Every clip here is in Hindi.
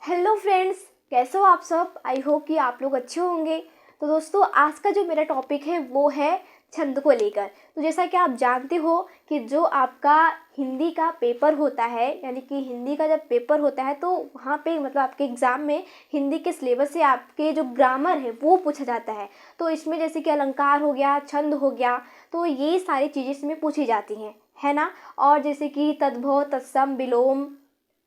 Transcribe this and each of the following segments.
हेलो फ्रेंड्स, कैसे हो आप सब। आई होप कि आप लोग अच्छे होंगे। तो दोस्तों, आज का जो मेरा टॉपिक है वो है छंद को लेकर। तो जैसा कि आप जानते हो कि जो आपका हिंदी का पेपर होता है, यानी कि हिंदी का जब पेपर होता है तो वहाँ पे मतलब आपके एग्ज़ाम में हिंदी के सिलेबस से आपके जो ग्रामर है वो पूछा जाता है। तो इसमें जैसे कि अलंकार हो गया, छंद हो गया, तो ये सारी चीज़ें इसमें पूछी जाती हैं, है ना। और जैसे कि तद्भव, तत्सम, विलोम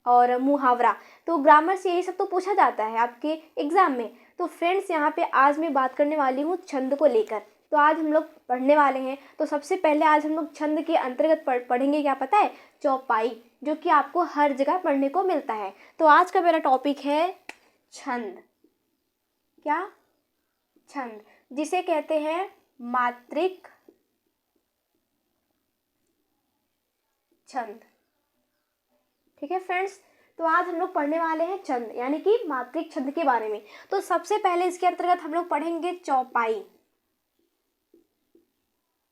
और मुहावरा, तो ग्रामर से यही सब तो पूछा जाता है आपके एग्ज़ाम में। तो फ्रेंड्स, यहाँ पे आज मैं बात करने वाली हूँ छंद को लेकर। तो आज हम लोग पढ़ने वाले हैं। तो सबसे पहले आज हम लोग छंद के अंतर्गत पढ़ेंगे, क्या पता है, चौपाई, जो कि आपको हर जगह पढ़ने को मिलता है। तो आज का मेरा टॉपिक है छंद। क्या? छंद, जिसे कहते हैं मात्रिक छंद। ठीक है फ्रेंड्स, तो आज हम लोग पढ़ने वाले हैं छंद, यानी कि मात्रिक छंद के बारे में। तो सबसे पहले इसके अंतर्गत हम लोग पढ़ेंगे चौपाई।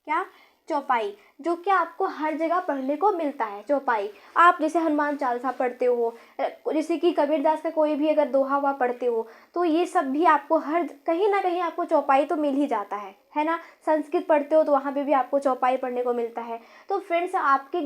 क्या? चौपाई, जो कि आपको हर जगह पढ़ने को मिलता है। चौपाई आप जैसे हनुमान चालीसा पढ़ते हो, जैसे कि कबीरदास का कोई भी अगर दोहा हुआ पढ़ते हो, तो ये सब भी आपको हर कहीं ना कहीं आपको चौपाई तो मिल ही जाता है ना। संस्कृत पढ़ते हो तो वहाँ पे भी आपको चौपाई पढ़ने को मिलता है। तो फ्रेंड्स, आपके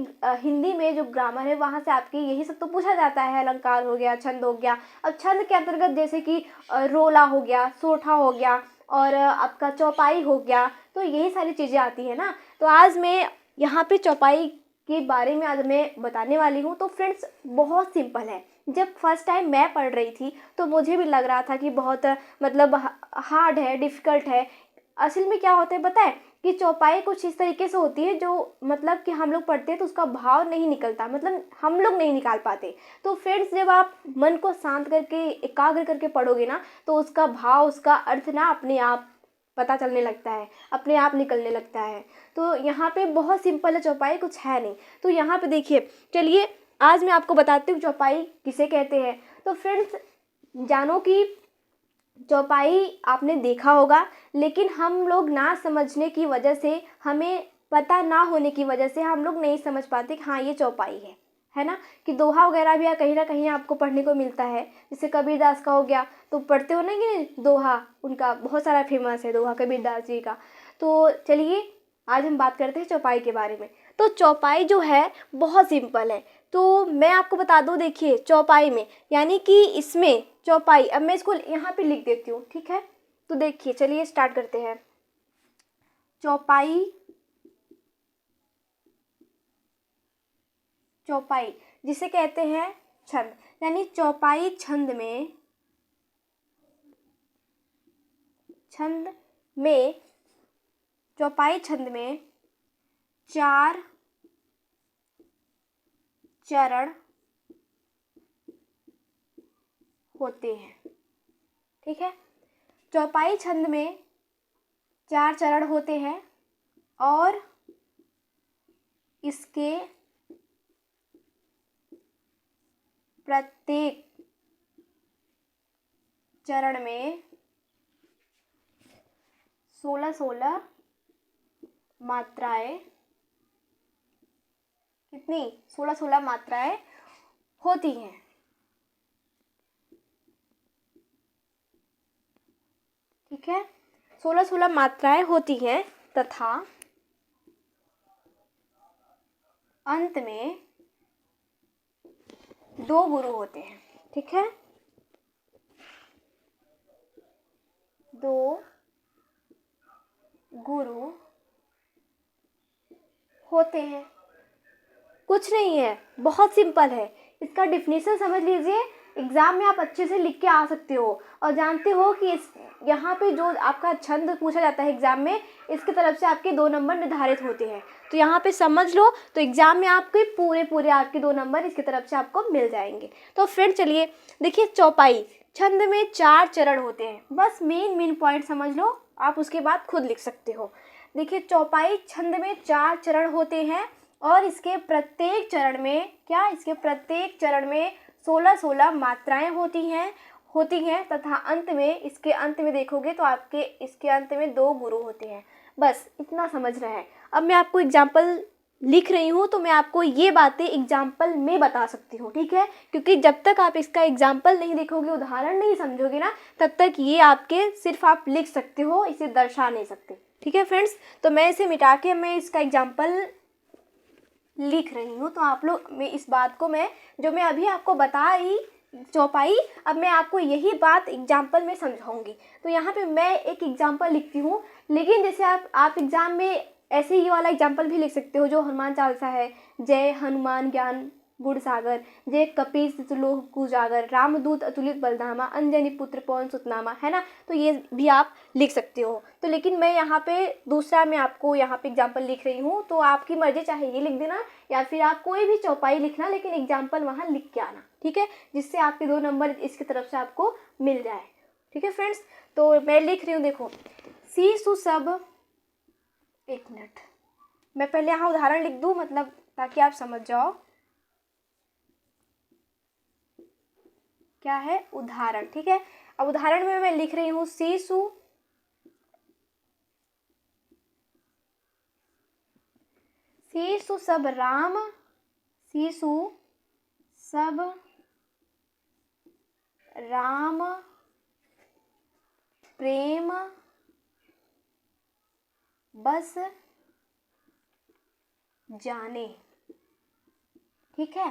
हिंदी में जो ग्रामर है वहाँ से आपके यही सब तो पूछा जाता है। अलंकार हो गया, छंद हो गया। अब छंद के अंतर्गत जैसे कि रोला हो गया, सोठा हो गया, और आपका चौपाई हो गया, तो यही सारी चीज़ें आती है ना। तो आज मैं यहाँ पे चौपाई के बारे में आज मैं बताने वाली हूँ। तो फ्रेंड्स, बहुत सिंपल है। जब फर्स्ट टाइम मैं पढ़ रही थी तो मुझे भी लग रहा था कि बहुत मतलब हार्ड है, डिफ़िकल्ट है। असल में क्या होता है पता है कि चौपाई कुछ इस तरीके से होती है जो मतलब कि हम लोग पढ़ते हैं तो उसका भाव नहीं निकलता, मतलब हम लोग नहीं निकाल पाते। तो फ्रेंड्स, जब आप मन को शांत करके एकाग्र करके पढ़ोगे ना, तो उसका भाव, उसका अर्थ ना अपने आप पता चलने लगता है, अपने आप निकलने लगता है। तो यहाँ पे बहुत सिंपल है चौपाई, कुछ है नहीं। तो यहाँ पे देखिए, चलिए आज मैं आपको बताती हूँ चौपाई किसे कहते हैं। तो फ्रेंड्स, जानो कि चौपाई आपने देखा होगा, लेकिन हम लोग ना समझने की वजह से, हमें पता ना होने की वजह से हम लोग नहीं समझ पाते कि हाँ ये चौपाई है ना। कि दोहा वगैरह भी कहीं ना कहीं आपको पढ़ने को मिलता है। जैसे कबीरदास का हो गया, तो पढ़ते हो ना कि दोहा, उनका बहुत सारा फेमस है दोहा कबीरदास जी का। तो चलिए आज हम बात करते हैं चौपाई के बारे में। तो चौपाई जो है बहुत सिंपल है। तो मैं आपको बता दूं, देखिए चौपाई में, यानी कि इसमें चौपाई, अब मैं इसको यहाँ पे लिख देती हूँ, ठीक है। तो देखिए, चलिए स्टार्ट करते हैं। चौपाई, चौपाई जिसे कहते हैं छंद, यानी चौपाई छंद में, छंद में, चौपाई छंद में 4 चरण होते हैं। ठीक है, चौपाई छंद में 4 चरण होते हैं और इसके प्रत्येक चरण में 16-16 मात्राएं, कितनी? 16-16 मात्राएं होती हैं। ठीक है, 16-16 मात्राएं होती हैं तथा अंत में 2 गुरु होते हैं। ठीक है, 2 गुरु होते हैं। कुछ नहीं है, बहुत सिंपल है। इसका डिफिनीशन समझ लीजिए, एग्जाम में आप अच्छे से लिख के आ सकते हो। और जानते हो कि इस यहाँ पे जो आपका छंद पूछा जाता है एग्जाम में, इसकी तरफ से आपके 2 नंबर निर्धारित होते हैं। तो यहाँ पे समझ लो, तो एग्जाम में आपके पूरे पूरे आपके 2 नंबर इसकी तरफ से आपको मिल जाएंगे। तो फ्रेंड चलिए देखिए, चौपाई छंद में 4 चरण होते हैं। बस मेन पॉइंट समझ लो, आप उसके बाद खुद लिख सकते हो। देखिए, चौपाई छंद में 4 चरण होते हैं और इसके प्रत्येक चरण में, क्या, इसके प्रत्येक चरण में 16-16 मात्राएं होती हैं तथा अंत में, इसके अंत में देखोगे तो आपके इसके अंत में 2 गुरु होते हैं। बस इतना समझना है। अब मैं आपको एग्जाम्पल लिख रही हूँ तो मैं आपको ये बातें एग्जाम्पल में बता सकती हूँ, ठीक है। क्योंकि जब तक आप इसका एग्जाम्पल नहीं देखोगे, उदाहरण नहीं समझोगे ना, तब तक ये आपके सिर्फ आप लिख सकते हो, इसे दर्शा नहीं सकते, ठीक है फ्रेंड्स। तो मैं इसे मिटा के मैं इसका एग्जाम्पल लिख रही हूँ। तो आप लोग, मैं इस बात को जो मैं अभी आपको बताई चौपाई, अब मैं आपको यही बात एग्जाम्पल में समझाऊंगी। तो यहाँ पे मैं एक एग्जाम्पल लिखती हूँ, लेकिन जैसे आप एग्जाम में ऐसे ये वाला एग्जाम्पल भी लिख सकते हो जो हनुमान चालीसा है, जय हनुमान ज्ञान गुण सागर, जय कपीस लोक उजागर, रामदूत अतुलित बलधामा, अंजनी पुत्र पवन सुत नामा, है ना। तो ये भी आप लिख सकते हो। तो लेकिन मैं यहाँ पे दूसरा मैं आपको यहाँ पे एग्जाम्पल लिख रही हूँ, तो आपकी मर्जी, चाहे ये लिख देना या फिर आप कोई भी चौपाई लिखना, लेकिन एग्जाम्पल वहाँ लिख के आना, ठीक है, जिससे आपके 2 नंबर इसकी तरफ से आपको मिल जाए, ठीक है फ्रेंड्स। तो मैं लिख रही हूँ, देखो, सी सु सब, एक मिनट, मैं पहले यहाँ उदाहरण लिख दूँ, मतलब ताकि आप समझ जाओ क्या है उदाहरण, ठीक है। अब उदाहरण में मैं लिख रही हूँ सीसु सब राम, सीसु सब राम प्रेम बस जाने, ठीक है।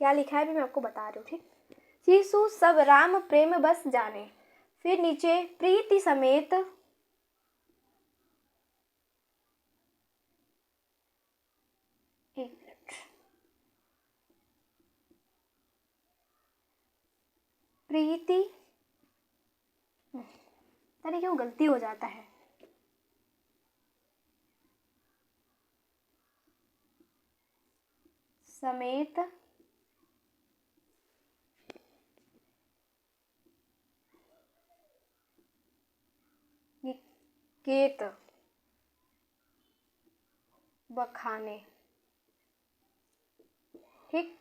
क्या लिखा है भी मैं आपको बता रही हूँ, ठीक। सीसु सब राम प्रेम बस जाने, फिर नीचे प्रीति समेत, एक मिनट, प्रीति, अरे क्यों गलती हो जाता है, समेत निकेत बखाने, ठीक।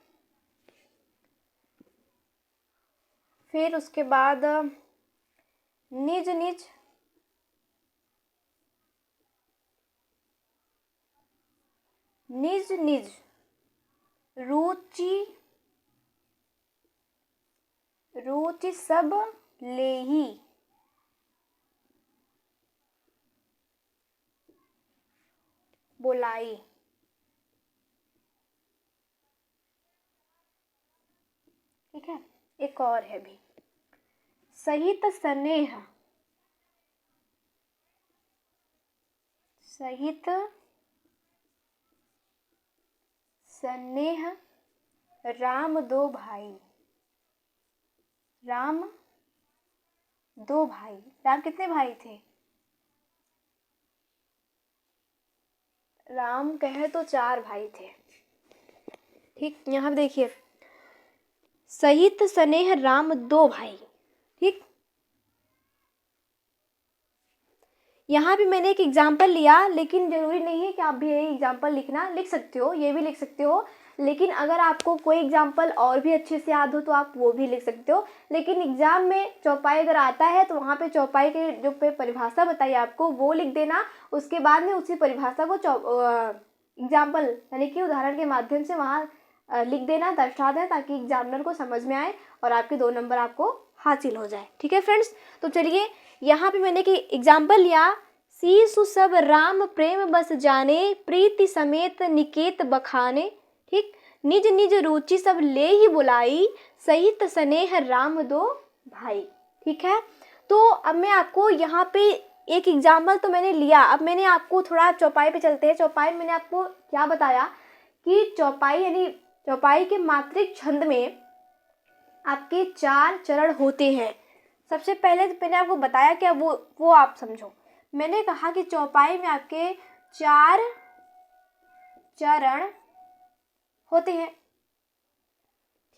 फिर उसके बाद निज निज निज निज रुचि रुचि सब लेही, बुलाई, ठीक है। एक और है भी, सहित स्नेह, सहित स्नेह राम दो भाई, राम दो भाई, राम कितने भाई थे, राम कहे तो 4 भाई थे, ठीक। यहाँ देखिए, सहित स्नेह राम 2 भाई, ठीक। यहाँ भी मैंने एक एग्जाम्पल लिया, लेकिन ज़रूरी नहीं है कि आप भी ये एग्जाम्पल लिखना, लिख सकते हो, ये भी लिख सकते हो, लेकिन अगर आपको कोई एग्जाम्पल और भी अच्छे से याद हो तो आप वो भी लिख सकते हो। लेकिन एग्जाम में चौपाई अगर आता है तो वहाँ पे चौपाई के जो पे परिभाषा बताइए आपको वो लिख देना, उसके बाद में उसी परिभाषा को एग्जाम्पल यानी कि उदाहरण के माध्यम से वहाँ लिख देना, दर्शा दें, ताकि एग्जामिनर को समझ में आए और आपके 2 नंबर आपको हासिल हो जाए, ठीक है फ्रेंड्स। तो चलिए, यहाँ पे मैंने कि एग्जाम्पल लिया, सीसु सब राम प्रेम बस जाने, प्रीति समेत निकेत बखाने, ठीक। निज निज रुचि सब ले ही बुलाई, सहित स्नेह राम 2 भाई, ठीक है। तो अब मैं आपको यहाँ पे एक एग्जाम्पल तो मैंने लिया, अब मैंने आपको थोड़ा चौपाई पे चलते हैं। चौपाई मैंने आपको क्या बताया कि चौपाई यानी चौपाई के मात्रिक छंद में आपके 4 चरण होते हैं। सबसे पहले तो मैंने आपको बताया कि वो आप समझो। मैंने कहा कि चौपाई में आपके 4 चरण होते हैं,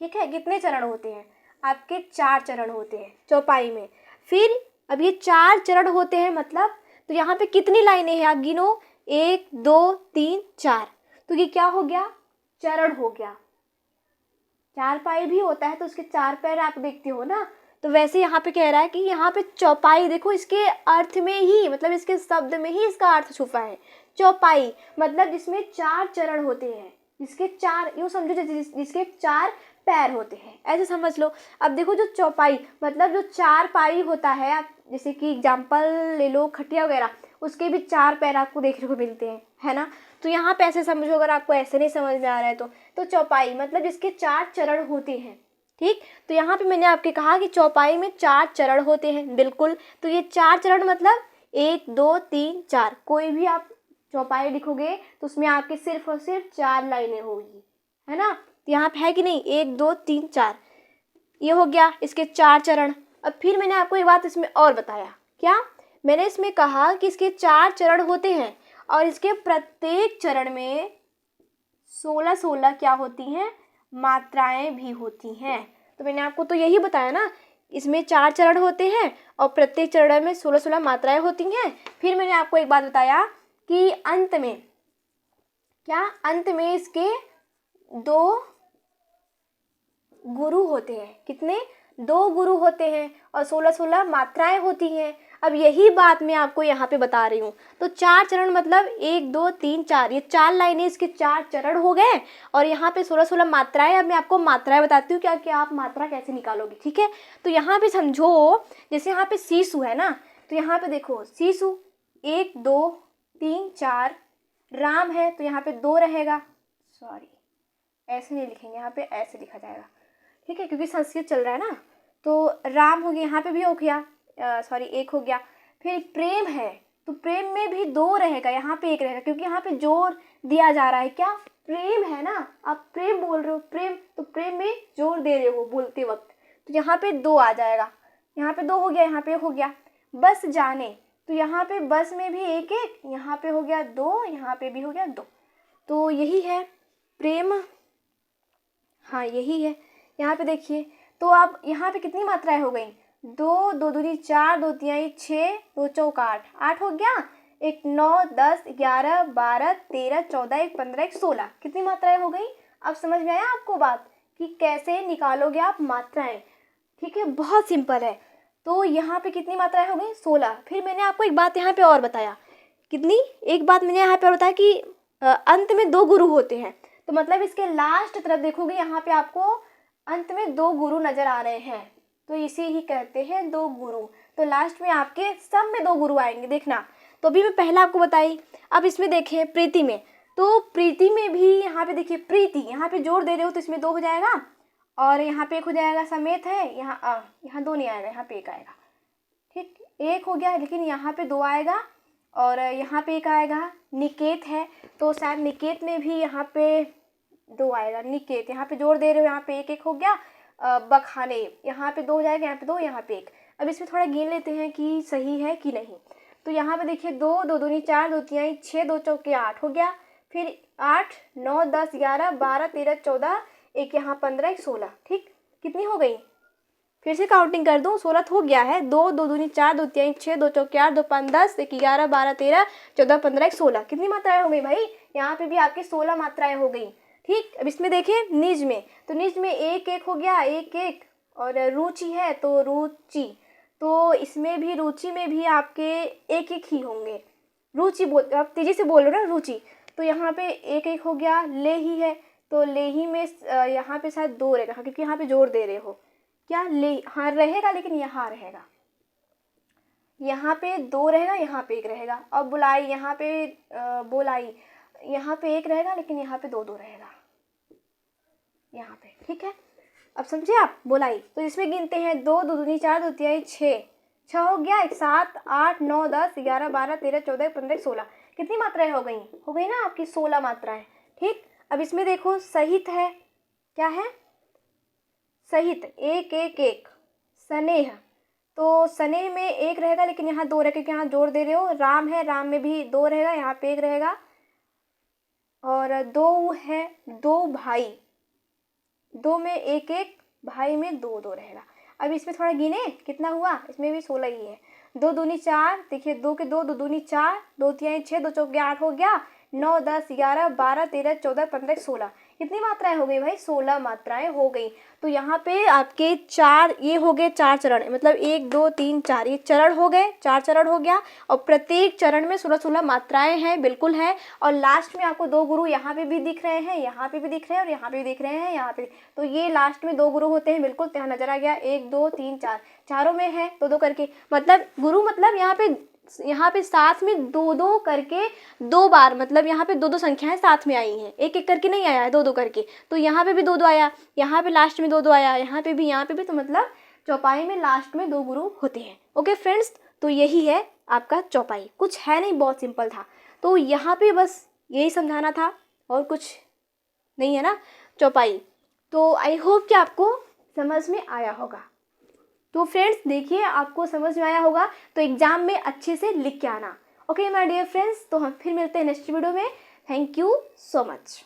ठीक है। कितने चरण होते हैं आपके? 4 चरण होते हैं चौपाई में। फिर अब ये 4 चरण होते हैं मतलब, तो यहाँ पे कितनी लाइनें हैं आप गिनो, 1 2 3 4, तो ये क्या हो गया? चरण हो गया। 4 पाई भी होता है तो उसके 4 पैर आप देखते हो ना, तो वैसे यहाँ पे कह रहा है कि यहाँ पे चौपाई, देखो इसके अर्थ में ही, मतलब इसके शब्द में ही इसका अर्थ छुपा है। चौपाई मतलब जिसमें 4 चरण होते हैं, जिसके 4, यूँ समझो जिसके 4 पैर होते हैं, ऐसे समझ लो। अब देखो जो चौपाई मतलब जो 4 पाई होता है, आप जैसे कि एग्जाम्पल ले लो खटिया वगैरह, उसके भी 4 पैर आपको देखने को मिलते हैं, है ना। तो यहाँ पे ऐसे समझो, अगर आपको ऐसे नहीं समझ में आ रहा है तो चौपाई मतलब जिसके 4 चरण होते हैं, ठीक। तो यहाँ पे मैंने आपके कहा कि चौपाई में 4 चरण होते हैं, बिल्कुल। तो ये 4 चरण मतलब 1 2 3 4, कोई भी आप चौपाई लिखोगे तो उसमें आपके सिर्फ और सिर्फ 4 लाइनें होगी, है ना। तो यहाँ पे है कि नहीं, 1 2 3 4, ये हो गया इसके 4 चरण। अब फिर मैंने आपको एक बात इसमें और बताया, क्या मैंने इसमें कहा कि इसके 4 चरण होते हैं और इसके प्रत्येक चरण में 16-16 क्या होती हैं, मात्राएं भी होती हैं। तो मैंने आपको तो यही बताया ना, इसमें 4 चरण होते हैं और प्रत्येक चरण में 16-16 मात्राएं होती हैं। फिर मैंने आपको एक बात बताया कि अंत में क्या, अंत में इसके 2 गुरु होते हैं। कितने, 2 गुरु होते हैं और 16-16 मात्राएं होती हैं। अब यही बात मैं आपको यहाँ पे बता रही हूँ। तो 4 चरण मतलब 1 2 3 4, ये 4 लाइनें इसके 4 चरण हो गए और यहाँ पे 16-16 मात्राएं। अब मैं आपको मात्राएं बताती हूँ क्या कि आप मात्रा कैसे निकालोगे, ठीक है। तो यहाँ पे समझो, जैसे यहाँ पे शीशु है ना, तो यहाँ पे देखो शीशु 1 2 3 4, राम है तो यहाँ पे 2 रहेगा, सॉरी ऐसे नहीं लिखेंगे, यहाँ पे ऐसे लिखा जाएगा, ठीक है, क्योंकि संस्कृत चल रहा है ना। तो राम हो गया, यहाँ पे भी हो गया, सॉरी 1 हो गया। फिर प्रेम है तो प्रेम में भी 2 रहेगा, यहाँ पे 1 रहेगा, क्योंकि यहाँ पे जोर दिया जा रहा है, क्या, प्रेम है ना, आप प्रेम बोल रहे हो, प्रेम, तो प्रेम में जोर दे रहे हो बोलते वक्त, तो यहाँ पे 2 आ जाएगा। यहाँ पे 2 हो गया, यहाँ पे हो गया। बस जाने, तो यहाँ पे बस में भी 1 1, यहाँ पे हो गया 2, यहाँ पे भी हो गया 2। तो यही है प्रेम, हाँ यही है। यहाँ पे देखिए, तो अब यहाँ पे कितनी मात्राएं हो गई, 2 2 दूनी 4, 2 तिहाई 6, 2 चौका 8, 8 हो गया, 1 9 10 11 12 13 14 1 15 1 16, कितनी मात्राएं हो गई। अब समझ में आया आपको बात कि कैसे निकालोगे आप मात्राएं, ठीक है, बहुत सिंपल है। तो यहाँ पे कितनी मात्राएं हो गई, 16। फिर मैंने आपको एक बात यहाँ पे और बताया, कितनी, एक बात मैंने यहाँ पे और बताया कि अंत में 2 गुरु होते हैं। तो मतलब इसके लास्ट तरफ देखोगे, यहाँ पे आपको अंत में 2 गुरु नजर आ रहे हैं, तो इसे ही कहते हैं 2 गुरु। तो लास्ट में आपके सब में 2 गुरु आएंगे, देखना। तो अभी मैं पहले आपको बताई। अब इसमें देखें प्रीति में, तो प्रीति में भी यहाँ पे देखिए प्रीति, यहाँ पे जोर दे रहे हो तो इसमें 2 हो जाएगा और यहाँ पे 1 हो जाएगा, समेत है, यहाँ 2 नहीं आएगा, यहाँ पे 1 आएगा, ठीक, 1 हो गया, लेकिन यहाँ पे 2 आएगा और यहाँ पे 1 आएगा। निकेत है तो शायद निकेत में भी यहाँ पे 2 आएगा, निकेत, यहाँ पे जोर दे रहे हो, यहाँ पे 1 1 हो गया। बखाने, यहाँ पे 2 हो जाएगा, यहाँ पे 2, यहाँ पे 1। अब इसमें थोड़ा गिन लेते हैं कि सही है कि नहीं। तो यहाँ पे देखिए 2 2 दूनी 4, 2 तिहाई 6, 2 चौके 8 हो गया। फिर 8 9 10 11 12 13 14, 1 यहाँ 15 1 16, ठीक, कितनी हो गई, फिर से काउंटिंग कर दूँ, 16 हो गया है। 2 2 दूनी 4, 2 तिहाई 6, 2 चौके 8, 2 5 10, 1 11 12 13 14 15 1 16, कितनी मात्राएं हो गई भाई, यहाँ पे भी आपकी 16 मात्राएं हो गई, ठीक। अब इसमें देखें निज में, तो निज में 1 1 हो गया, 1 1, और रुचि है तो रुचि, तो इसमें भी रुचि में भी आपके 1 1 ही होंगे। रुचि बोल, आप तेजी से बोल रहे हो ना, रुचि, तो यहाँ पे 1 1 हो गया। ले ही है तो ले ही में यहाँ पे शायद 2 रहेगा, क्योंकि यहाँ पे जोर दे रहे हो, क्या ले, हाँ रहेगा, लेकिन यहाँ रहेगा, यहाँ पे 2 रहेगा, यहाँ पे 1 रहेगा। और बुलाई, यहाँ पे बोलाई, यहाँ पे 1 रहेगा, लेकिन यहाँ पे 2 2 रहेगा, यहाँ पे, ठीक है। अब समझे आप, बोलाई। तो इसमें गिनते हैं 2 2 दूनी 4, 2 तिहाई 6, 6 हो गया, 1 7 8 9 10 11 12 13 14 15 16, कितनी मात्राएं हो गई ना आपकी 16 मात्राएं, ठीक। अब इसमें देखो सहित है, क्या है, सहित 1 1 1, स्नेह, तो स्नेह में 1 रहेगा, लेकिन यहाँ 2 रहेगा, क्योंकि यहाँ जोर दे रहे हो। राम है, राम में भी 2 रहेगा, यहाँ पे 1 रहेगा। और 2 है, 2 भाई, 2 में 1 1, भाई में 2 2 रहेगा। अब इसमें थोड़ा गिने कितना हुआ, इसमें भी 16 ही है। 2 दूनी 4, देखिए 2 के 2 2 दूनी 4, 2 तिहाई 6, 2 चौके 8 हो गया। 9 10 11 12 13 14 15 16, कितनी मात्राएं हो गई भाई, 16 मात्राएं हो गई। तो यहाँ पे आपके 4 ये हो गए 4 चरण, मतलब 1 2 3 4 ये चरण हो गए, 4 चरण हो गया। और प्रत्येक चरण में 16-16 मात्राएं हैं, बिल्कुल है। और लास्ट में आपको 2 गुरु यहाँ पे भी दिख रहे हैं, यहाँ पे भी दिख रहे हैं और यहाँ पे भी दिख रहे हैं, यहाँ पे। तो ये लास्ट में 2 गुरु होते हैं, बिल्कुल यहाँ नजर आ गया। 1 2 3 4 चारों में है 2-2 करके, मतलब गुरु मतलब यहाँ पे साथ में 2-2 करके 2 बार, मतलब यहाँ पे 2-2 संख्याएं साथ में आई हैं, एक एक करके नहीं आया है, 2-2 करके। तो यहाँ पे भी 2-2 आया, यहाँ पे लास्ट में 2-2 आया, यहाँ पे भी, यहाँ पे भी। तो मतलब चौपाई में लास्ट में 2 गुरु होते हैं। ओके फ्रेंड्स, तो यही है आपका चौपाई, कुछ है नहीं, बहुत सिंपल था। तो यहाँ पे बस यही समझाना था और कुछ नहीं है ना चौपाई। तो आई होप कि आपको समझ में आया होगा। तो फ्रेंड्स देखिए, आपको समझ में आया होगा तो एग्जाम में अच्छे से लिख के आना। ओके माय डियर फ्रेंड्स, तो हम फिर मिलते हैं नेक्स्ट वीडियो में। Thank you so much.